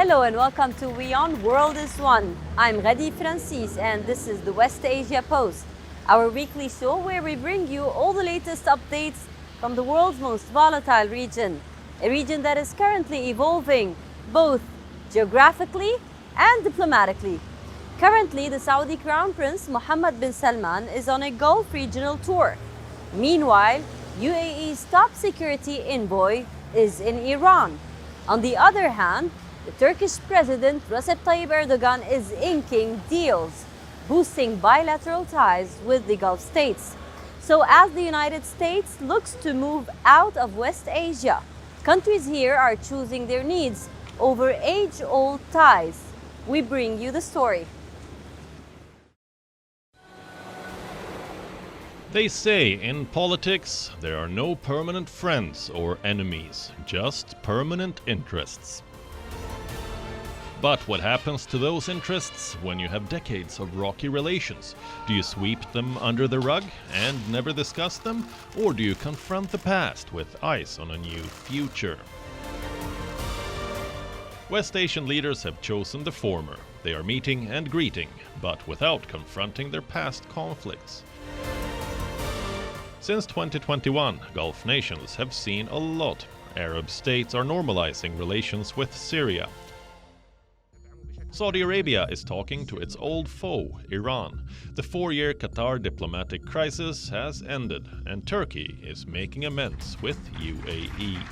Hello and welcome to WION World is One. I'm Ghadi Francis and this is the West Asia Post, our weekly show where we bring you all the latest updates from the world's most volatile region, a region that is currently evolving both geographically and diplomatically. Currently, the Saudi Crown Prince Mohammed bin Salman is on a Gulf regional tour. Meanwhile, UAE's top security envoy is in Iran. On the other hand, the Turkish President Recep Tayyip Erdogan is inking deals, boosting bilateral ties with the Gulf states. So as the United States looks to move out of West Asia, countries here are choosing their needs over age-old ties. We bring you the story. They say in politics there are no permanent friends or enemies, just permanent interests. But what happens to those interests when you have decades of rocky relations? Do you sweep them under the rug and never discuss them? Or do you confront the past with eyes on a new future? West Asian leaders have chosen the former. They are meeting and greeting, but without confronting their past conflicts. Since 2021, Gulf nations have seen a lot. Arab states are normalizing relations with Syria. Saudi Arabia is talking to its old foe, Iran. The 4-year Qatar diplomatic crisis has ended, and Turkey is making amends with UAE.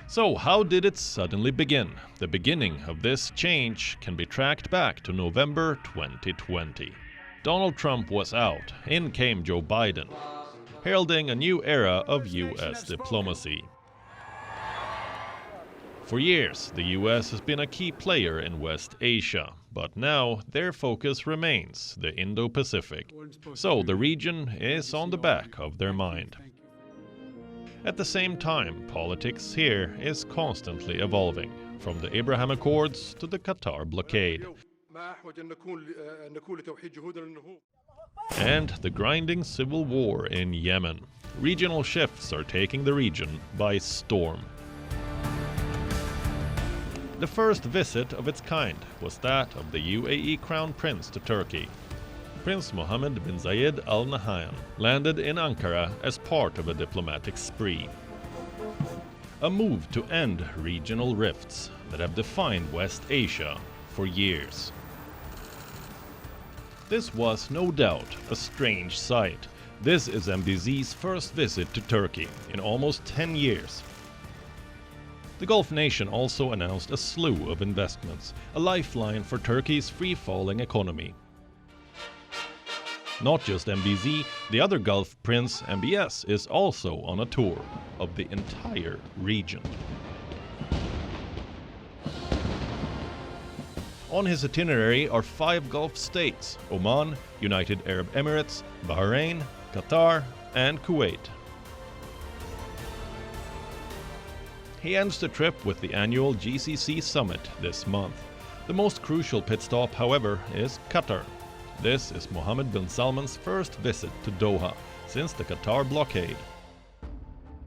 So how did it suddenly begin? The beginning of this change can be tracked back to November 2020. Donald Trump was out, in came Joe Biden, heralding a new era of US diplomacy. For years, the US has been a key player in West Asia, but now their focus remains the Indo-Pacific. So the region is on the back of their mind. At the same time, politics here is constantly evolving, from the Abraham Accords to the Qatar blockade. And the grinding civil war in Yemen. Regional shifts are taking the region by storm. The first visit of its kind was that of the UAE Crown Prince to Turkey. Prince Mohammed bin Zayed Al Nahyan landed in Ankara as part of a diplomatic spree. A move to end regional rifts that have defined West Asia for years. This was no doubt a strange sight. This is MBS's first visit to Turkey in almost 10 years. The Gulf nation also announced a slew of investments, a lifeline for Turkey's free-falling economy. Not just MBS, the other Gulf prince, MBS, is also on a tour of the entire region. On his itinerary are 5 Gulf states: Oman, United Arab Emirates, Bahrain, Qatar, and Kuwait. He ends the trip with the annual GCC summit this month. The most crucial pit stop, however, is Qatar. This is Mohammed bin Salman's first visit to Doha since the Qatar blockade.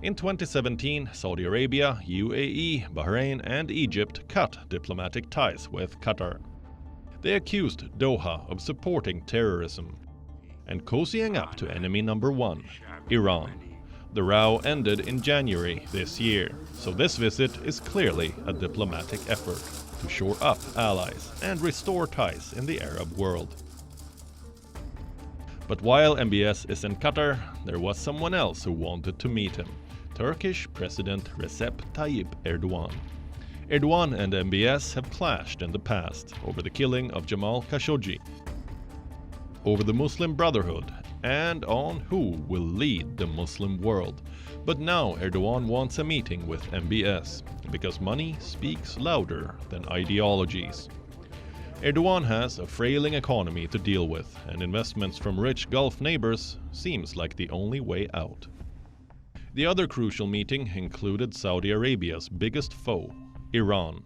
In 2017, Saudi Arabia, UAE, Bahrain, and Egypt cut diplomatic ties with Qatar. They accused Doha of supporting terrorism and cozying up to enemy number 1, Iran. The row ended in January this year, so this visit is clearly a diplomatic effort to shore up allies and restore ties in the Arab world. But while MBS is in Qatar, there was someone else who wanted to meet him: Turkish President Recep Tayyip Erdogan. Erdogan and MBS have clashed in the past over the killing of Jamal Khashoggi, over the Muslim Brotherhood, and on who will lead the Muslim world. But now Erdogan wants a meeting with MBS, because money speaks louder than ideologies. Erdogan has a frailing economy to deal with, and investments from rich Gulf neighbors seems like the only way out. The other crucial meeting included Saudi Arabia's biggest foe, Iran.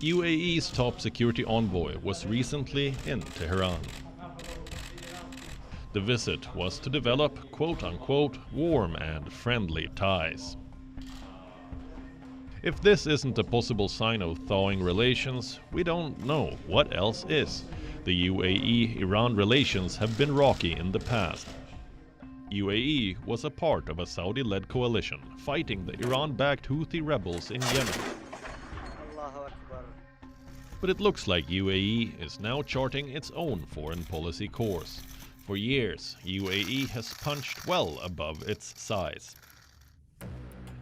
UAE's top security envoy was recently in Tehran. The visit was to develop quote-unquote warm and friendly ties. If this isn't a possible sign of thawing relations, we don't know what else is. The UAE-Iran relations have been rocky in the past. UAE was a part of a Saudi-led coalition fighting the Iran-backed Houthi rebels in Yemen. But it looks like UAE is now charting its own foreign policy course. For years, UAE has punched well above its size.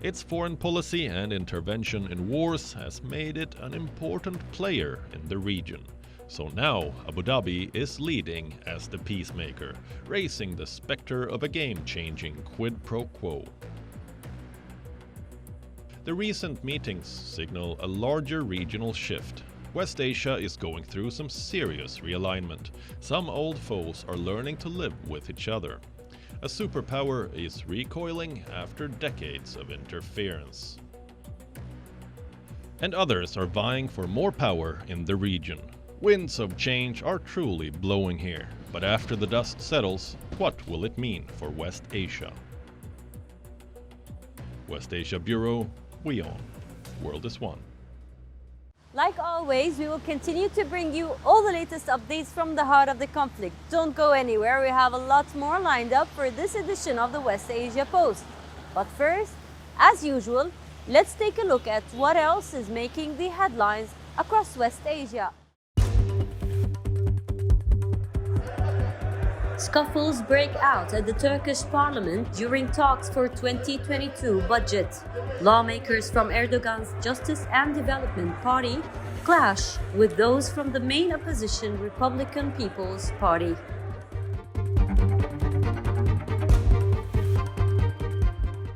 Its foreign policy and intervention in wars has made it an important player in the region. So now Abu Dhabi is leading as the peacemaker, raising the specter of a game-changing quid pro quo. The recent meetings signal a larger regional shift. West Asia is going through some serious realignment. Some old foes are learning to live with each other. A superpower is recoiling after decades of interference. And others are vying for more power in the region. Winds of change are truly blowing here, but after the dust settles, what will it mean for West Asia? West Asia Bureau, WION. World is One. Like always, we will continue to bring you all the latest updates from the heart of the conflict. Don't go anywhere, we have a lot more lined up for this edition of the West Asia Post. But first, as usual, let's take a look at what else is making the headlines across West Asia. Scuffles break out at the Turkish parliament during talks for 2022 budget. Lawmakers from Erdogan's Justice and Development Party clash with those from the main opposition Republican People's Party.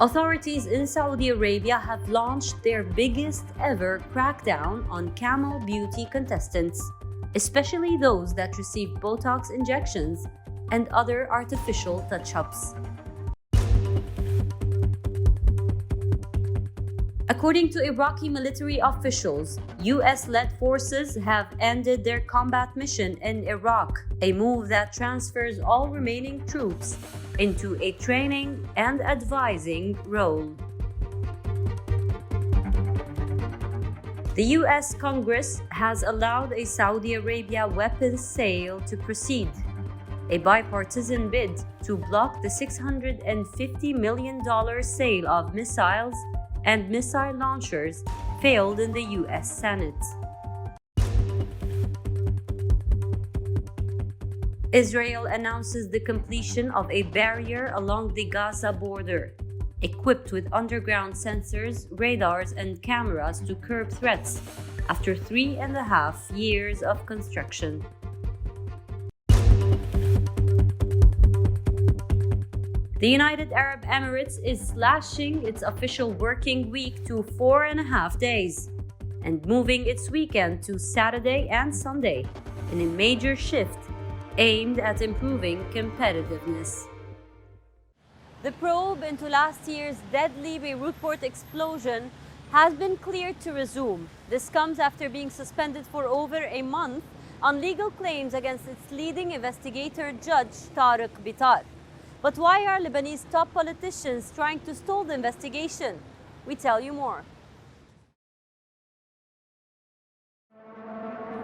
Authorities in Saudi Arabia have launched their biggest ever crackdown on camel beauty contestants, especially those that receive Botox injections and other artificial touch-ups. According to Iraqi military officials, US-led forces have ended their combat mission in Iraq, a move that transfers all remaining troops into a training and advising role. The US Congress has allowed a Saudi Arabia weapons sale to proceed. A bipartisan bid to block the $650 million sale of missiles and missile launchers failed in the US Senate. Israel announces the completion of a barrier along the Gaza border, equipped with underground sensors, radars, and cameras to curb threats after 3.5 years of construction. The United Arab Emirates is slashing its official working week to 4.5 days and moving its weekend to Saturday and Sunday in a major shift aimed at improving competitiveness. The probe into last year's deadly Beirut port explosion has been cleared to resume. This comes after being suspended for over a month on legal claims against its leading investigator, Judge Tariq Bitar. But why are Lebanese top politicians trying to stall the investigation? We tell you more.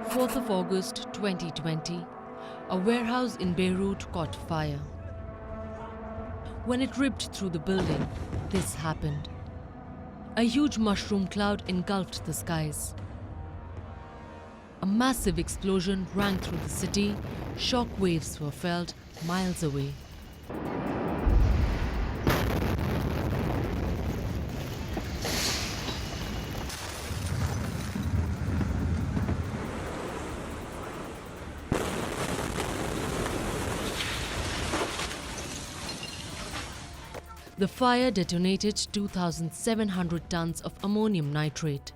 4th of August 2020, a warehouse in Beirut caught fire. When it ripped through the building, this happened. A huge mushroom cloud engulfed the skies. A massive explosion rang through the city. Shock waves were felt miles away. The fire detonated 2,700 tons of ammonium nitrate.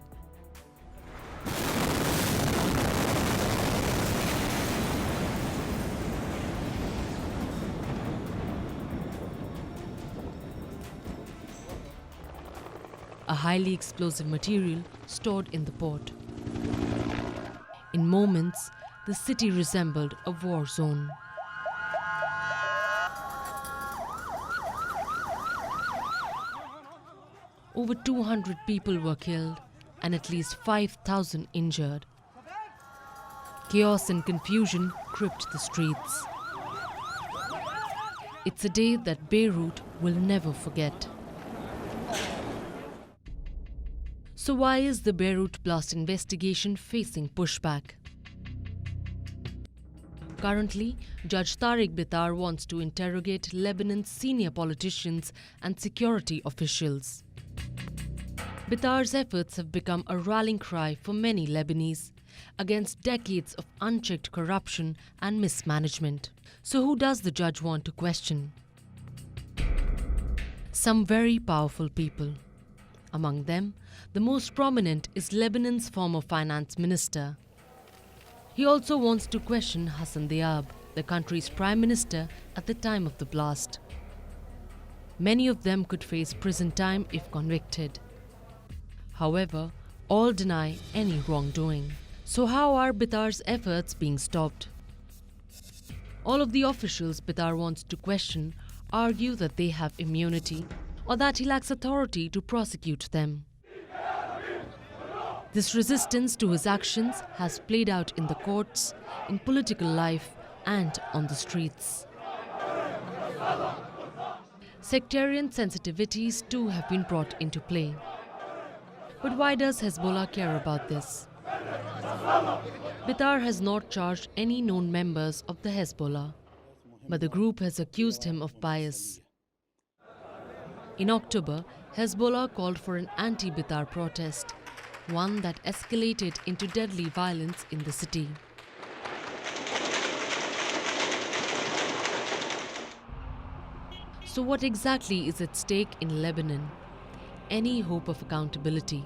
A highly explosive material stored in the port. In moments, the city resembled a war zone. Over 200 people were killed and at least 5,000 injured. Chaos and confusion gripped the streets. It's a day that Beirut will never forget. So why is the Beirut blast investigation facing pushback? Currently, Judge Tariq Bitar wants to interrogate Lebanon's senior politicians and security officials. Bitar's efforts have become a rallying cry for many Lebanese against decades of unchecked corruption and mismanagement. So who does the judge want to question? Some very powerful people. Among them, the most prominent is Lebanon's former finance minister. He also wants to question Hassan Diab, the country's prime minister at the time of the blast. Many of them could face prison time if convicted. However, all deny any wrongdoing. So how are Bitar's efforts being stopped? All of the officials Bitar wants to question argue that they have immunity or that he lacks authority to prosecute them. This resistance to his actions has played out in the courts, in political life, and on the streets. Sectarian sensitivities too have been brought into play. But why does Hezbollah care about this? Bitar has not charged any known members of the Hezbollah, but the group has accused him of bias. In October, Hezbollah called for an anti-Bitar protest, one that escalated into deadly violence in the city. So what exactly is at stake in Lebanon? Any hope of accountability?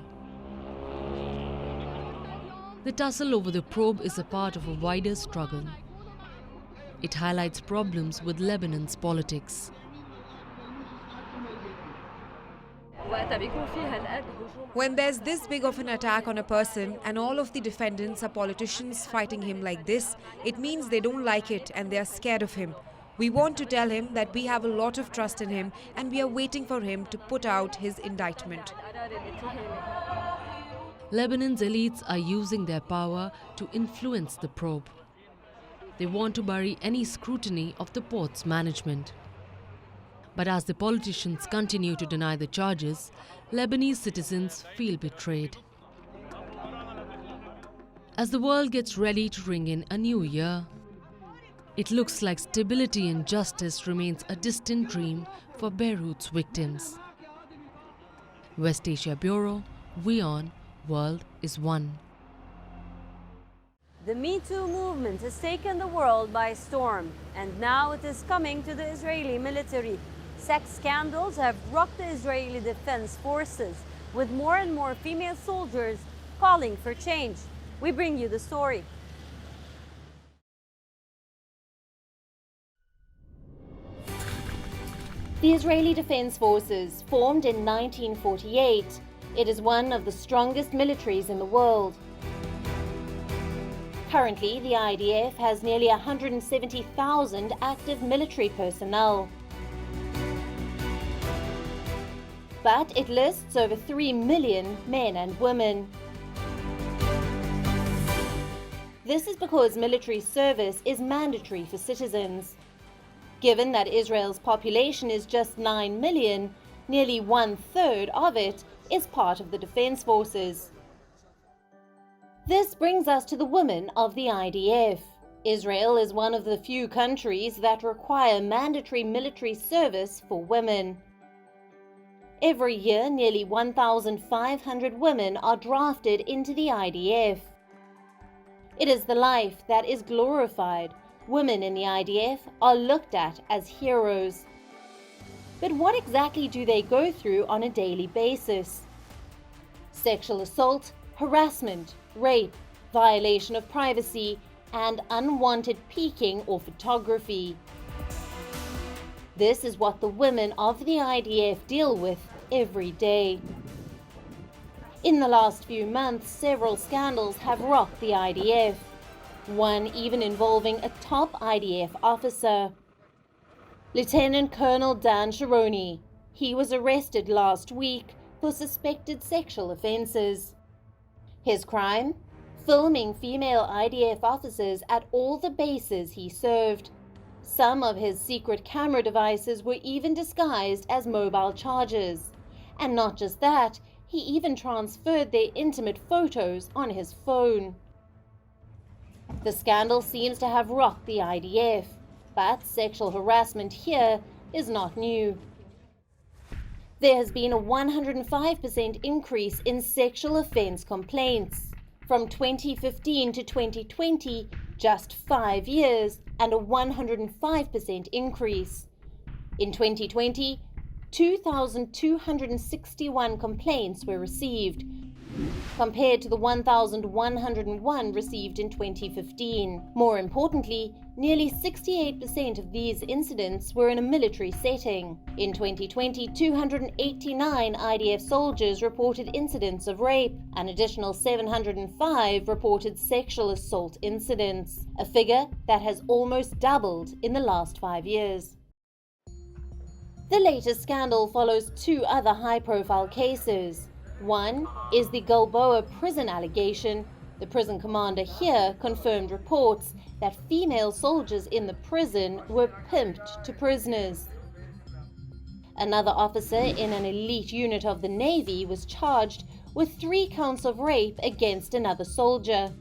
The tussle over the probe is a part of a wider struggle. It highlights problems with Lebanon's politics. When there's this big of an attack on a person and all of the defendants are politicians fighting him like this, it means they don't like it and they are scared of him. We want to tell him that we have a lot of trust in him and we are waiting for him to put out his indictment. Lebanon's elites are using their power to influence the probe. They want to bury any scrutiny of the port's management. But as the politicians continue to deny the charges, Lebanese citizens feel betrayed. As the world gets ready to ring in a new year, it looks like stability and justice remains a distant dream for Beirut's victims. West Asia Bureau, WION World is One. The Me Too movement has taken the world by storm, and now it is coming to the Israeli military. Sex scandals have rocked the Israeli Defense Forces, with more and more female soldiers calling for change. We bring you the story. The Israeli Defense Forces, formed in 1948, it is one of the strongest militaries in the world. Currently, the IDF has nearly 170,000 active military personnel. But it lists over 3 million men and women. This is because military service is mandatory for citizens. Given that Israel's population is just 9 million, nearly 1/3 of it is part of the defense forces. This brings us to the women of the IDF. Israel is one of the few countries that require mandatory military service for women. Every year, nearly 1,500 women are drafted into the IDF. It is the life that is glorified. Women in the IDF are looked at as heroes. But what exactly do they go through on a daily basis? Sexual assault, harassment, rape, violation of privacy, and unwanted peeking or photography. This is what the women of the IDF deal with every day. In the last few months, several scandals have rocked the IDF, one even involving a top IDF officer. Lieutenant Colonel Dan Sharoni. He was arrested last week for suspected sexual offences. His crime? Filming female IDF officers at all the bases he served. Some of his secret camera devices were even disguised as mobile chargers. And not just that, he even transferred their intimate photos on his phone. The scandal seems to have rocked the IDF, but sexual harassment here is not new. There has been a 105% increase in sexual offence complaints. From 2015 to 2020, just 5 years, and a 105% increase. In 2020, 2,261 complaints were received, compared to the 1,101 received in 2015. More importantly, nearly 68% of these incidents were in a military setting. In 2020, 289 IDF soldiers reported incidents of rape. An additional 705 reported sexual assault incidents, a figure that has almost doubled in the last 5 years. The latest scandal follows two other high-profile cases. One is the Gilboa prison allegation. The prison commander here confirmed reports that female soldiers in the prison were pimped to prisoners. Another officer in an elite unit of the Navy was charged with 3 counts of rape against another soldier.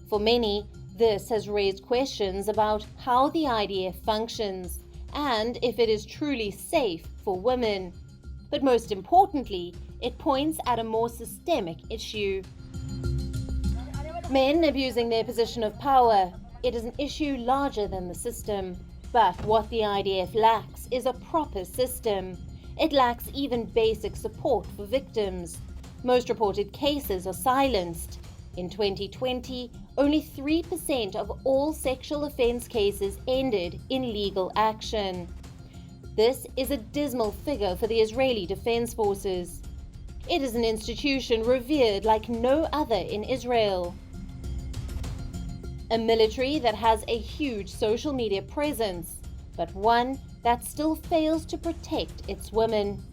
For many, this has raised questions about how the IDF functions and if it is truly safe for women. But most importantly, it points at a more systemic issue. Men abusing their position of power. It is an issue larger than the system. But what the IDF lacks is a proper system. It lacks even basic support for victims. Most reported cases are silenced. In 2020, only 3% of all sexual offence cases ended in legal action. This is a dismal figure for the Israeli Defense Forces. It is an institution revered like no other in Israel. A military that has a huge social media presence, but one that still fails to protect its women.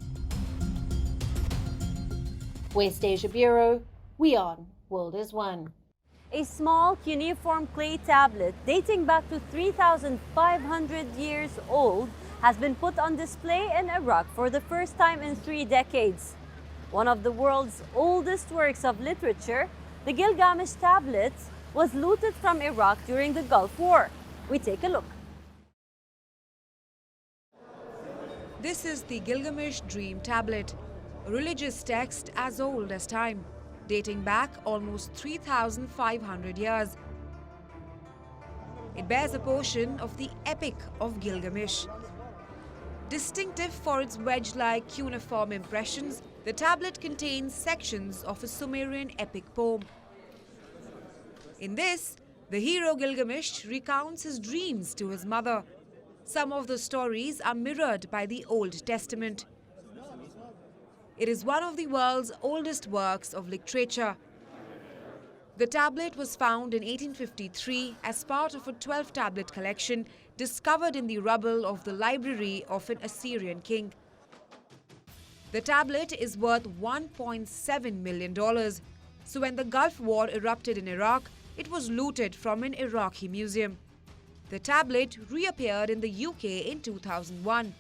West Asia Bureau, WION World is One. A small cuneiform clay tablet dating back to 3,500 years old has been put on display in Iraq for the first time in 3 decades. One of the world's oldest works of literature, the Gilgamesh tablet, was looted from Iraq during the Gulf War. We take a look. This is the Gilgamesh Dream Tablet, a religious text as old as time, dating back almost 3,500 years. It bears a portion of the Epic of Gilgamesh. Distinctive for its wedge-like cuneiform impressions, the tablet contains sections of a Sumerian epic poem. In this, the hero Gilgamesh recounts his dreams to his mother. Some of the stories are mirrored by the Old Testament. It is one of the world's oldest works of literature. The tablet was found in 1853 as part of a 12-tablet collection discovered in the rubble of the library of an Assyrian king. The tablet is worth $1.7 million. So when the Gulf War erupted in Iraq, it was looted from an Iraqi museum. The tablet reappeared in the UK in 2001.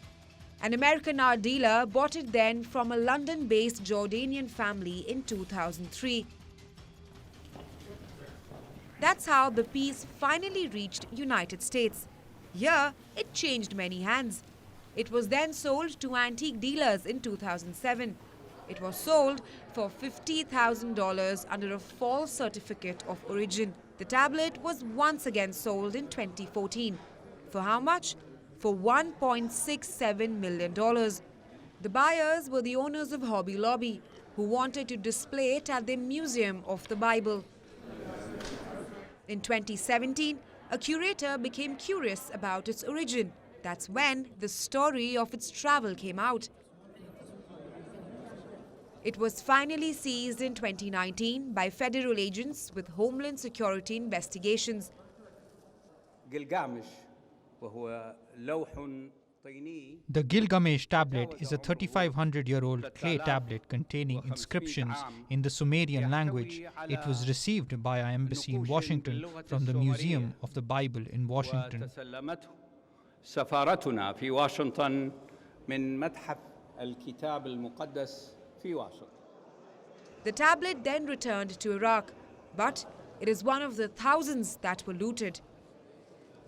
An American art dealer bought it then from a London-based Jordanian family in 2003. That's how the piece finally reached United States. Here, it changed many hands. It was then sold to antique dealers in 2007. It was sold for $50,000 under a false certificate of origin. The tablet was once again sold in 2014. For how much? For $1.67 million. The buyers were the owners of Hobby Lobby, who wanted to display it at their Museum of the Bible. In 2017, a curator became curious about its origin. That's when the story of its travel came out. It was finally seized in 2019 by federal agents with Homeland Security investigations. Gilgamesh وهو لوح The Gilgamesh tablet is a 3,500-year-old clay tablet containing inscriptions in the Sumerian language. It was received by our embassy in Washington from the Museum of the Bible in Washington. سفارتنا في واشنطن من متحف الكتاب المقدس في واشنطن. The tablet then returned to Iraq, but it is one of the thousands that were looted.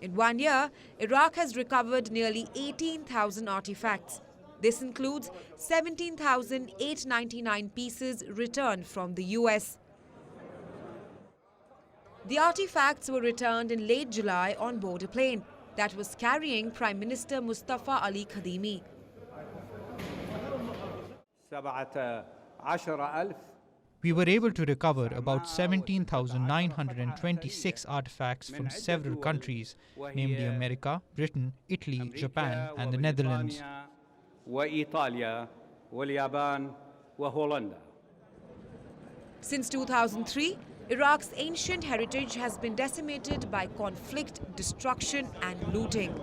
In 1 year, Iraq has recovered nearly 18,000 artifacts. This includes 17,899 pieces returned from the US. The artifacts were returned in late July on board a plane that was carrying Prime Minister Mustafa Ali Kadhimi. 17,000 We were able to recover about 17,926 artifacts from several countries, namely America, Britain, Italy, Japan, and the Netherlands. وإيطاليا واليابان وهولندا. Since 2003, Iraq's ancient heritage has been decimated by conflict, destruction, and looting.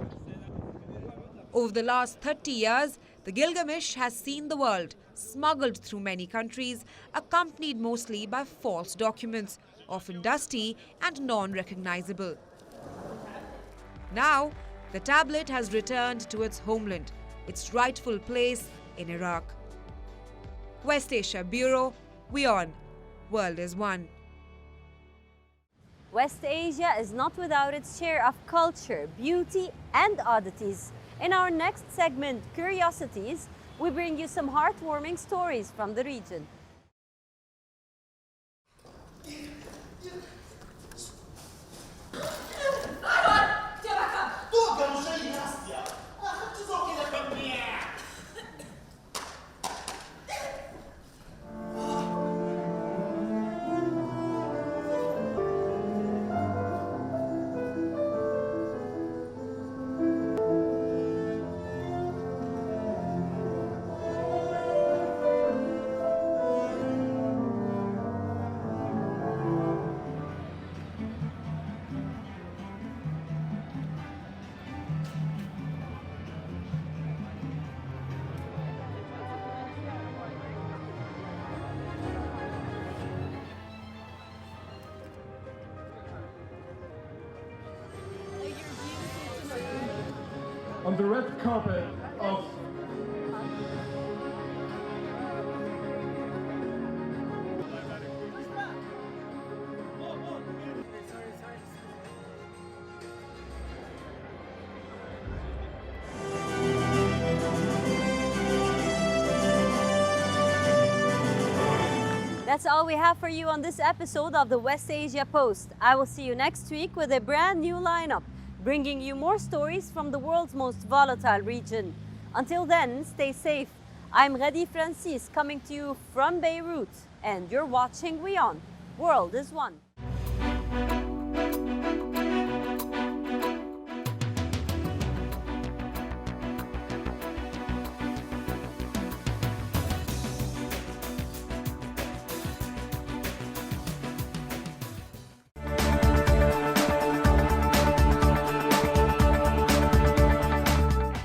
Over the last 30 years, the Gilgamesh has seen the world, smuggled through many countries, accompanied mostly by false documents, often dusty and non-recognizable. Now, the tablet has returned to its homeland, its rightful place in Iraq. West Asia Bureau, WION, World is One. West Asia is not without its share of culture, beauty, and oddities. In our next segment, Curiosities, we bring you some heartwarming stories from the region. On the red carpet of That's all we have for you on this episode of the West Asia Post. I will see you next week with a brand new lineup, bringing you more stories from the world's most volatile region. Until then, stay safe. I'm Ghadi Francis, coming to you from Beirut, and you're watching WION World is One.